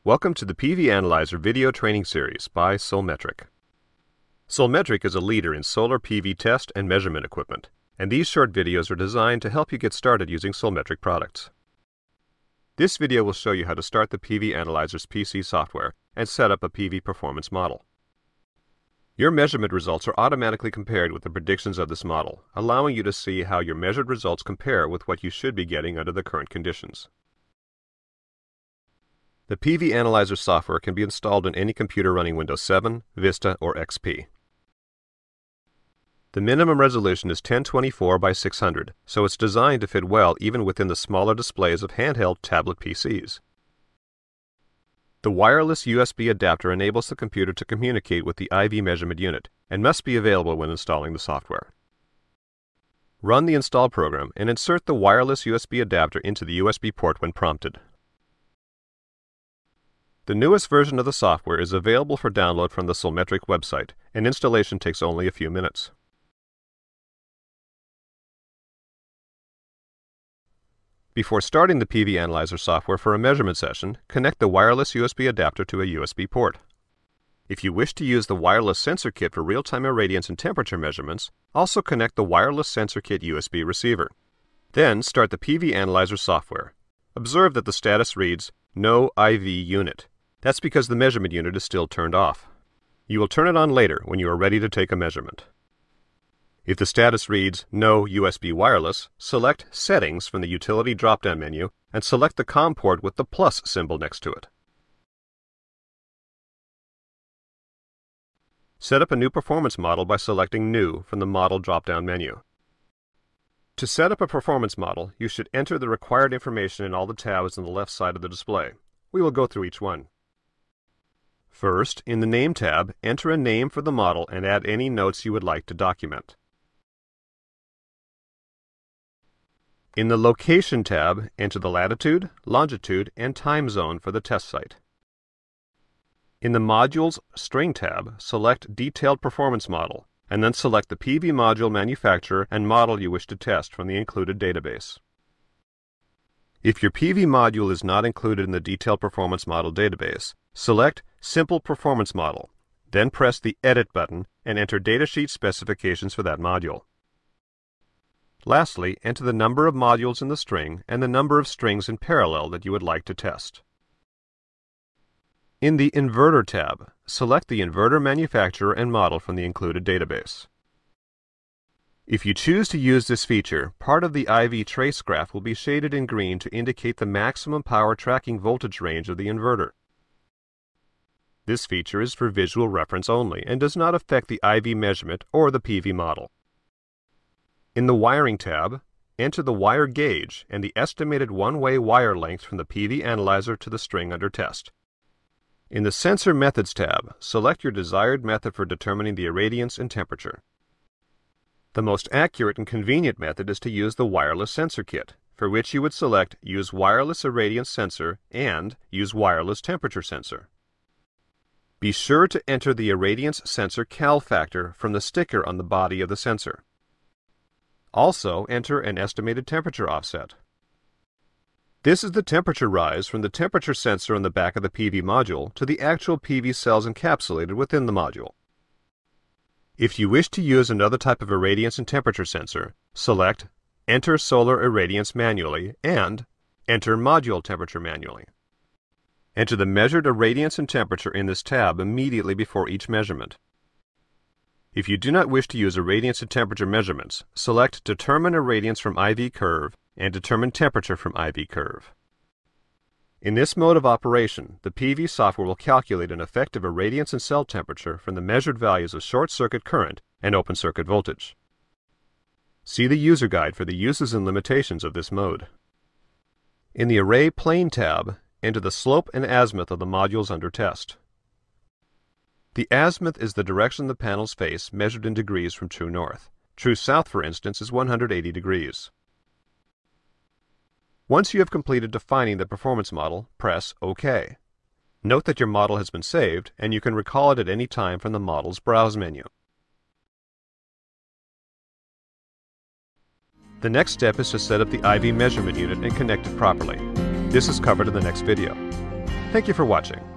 Welcome to the PV Analyzer video training series by Solmetric. Solmetric is a leader in solar PV test and measurement equipment, and these short videos are designed to help you get started using Solmetric products. This video will show you how to start the PV Analyzer's PC software and set up a PV performance model. Your measurement results are automatically compared with the predictions of this model, allowing you to see how your measured results compare with what you should be getting under the current conditions. The PV Analyzer software can be installed on any computer running Windows 7, Vista, or XP. The minimum resolution is 1024 by 600, so it's designed to fit well even within the smaller displays of handheld tablet PCs. The wireless USB adapter enables the computer to communicate with the IV measurement unit and must be available when installing the software. Run the install program and insert the wireless USB adapter into the USB port when prompted. The newest version of the software is available for download from the Solmetric website, and installation takes only a few minutes. Before starting the PV Analyzer software for a measurement session, connect the wireless USB adapter to a USB port. If you wish to use the wireless sensor kit for real-time irradiance and temperature measurements, also connect the wireless sensor kit USB receiver. Then start the PV Analyzer software. Observe that the status reads, "No IV unit." That's because the measurement unit is still turned off. You will turn it on later when you are ready to take a measurement. If the status reads "No USB wireless," select Settings from the Utility drop-down menu and select the COM port with the plus symbol next to it. Set up a new performance model by selecting New from the Model drop-down menu. To set up a performance model, you should enter the required information in all the tabs on the left side of the display. We will go through each one. First, in the Name tab, enter a name for the model and add any notes you would like to document. In the Location tab, enter the latitude, longitude, and time zone for the test site. In the Modules String tab, select Detailed Performance Model, and then select the PV module manufacturer and model you wish to test from the included database. If your PV module is not included in the Detailed Performance Model database, select Simple Performance Model, then press the Edit button and enter datasheet specifications for that module. Lastly, enter the number of modules in the string and the number of strings in parallel that you would like to test. In the Inverter tab, select the inverter manufacturer and model from the included database. If you choose to use this feature, part of the IV trace graph will be shaded in green to indicate the maximum power tracking voltage range of the inverter. This feature is for visual reference only and does not affect the IV measurement or the PV model. In the Wiring tab, enter the wire gauge and the estimated one-way wire length from the PV Analyzer to the string under test. In the Sensor Methods tab, select your desired method for determining the irradiance and temperature. The most accurate and convenient method is to use the wireless sensor kit, for which you would select Use Wireless Irradiance Sensor and Use Wireless Temperature Sensor. Be sure to enter the irradiance sensor cal factor from the sticker on the body of the sensor. Also, enter an estimated temperature offset. This is the temperature rise from the temperature sensor on the back of the PV module to the actual PV cells encapsulated within the module. If you wish to use another type of irradiance and temperature sensor, select Enter Solar Irradiance manually and Enter Module Temperature manually. Enter the measured irradiance and temperature in this tab immediately before each measurement. If you do not wish to use irradiance and temperature measurements, select Determine Irradiance from IV Curve and Determine Temperature from IV Curve. In this mode of operation, the PV software will calculate an effective irradiance and cell temperature from the measured values of short circuit current and open circuit voltage. See the user guide for the uses and limitations of this mode. In the Array Plane tab, enter the slope and azimuth of the modules under test. The azimuth is the direction the panels face measured in degrees from true north. True south, for instance, is 180 degrees. Once you have completed defining the performance model, press OK. Note that your model has been saved, and you can recall it at any time from the Model's Browse menu. The next step is to set up the IV measurement unit and connect it properly. This is covered in the next video. Thank you for watching.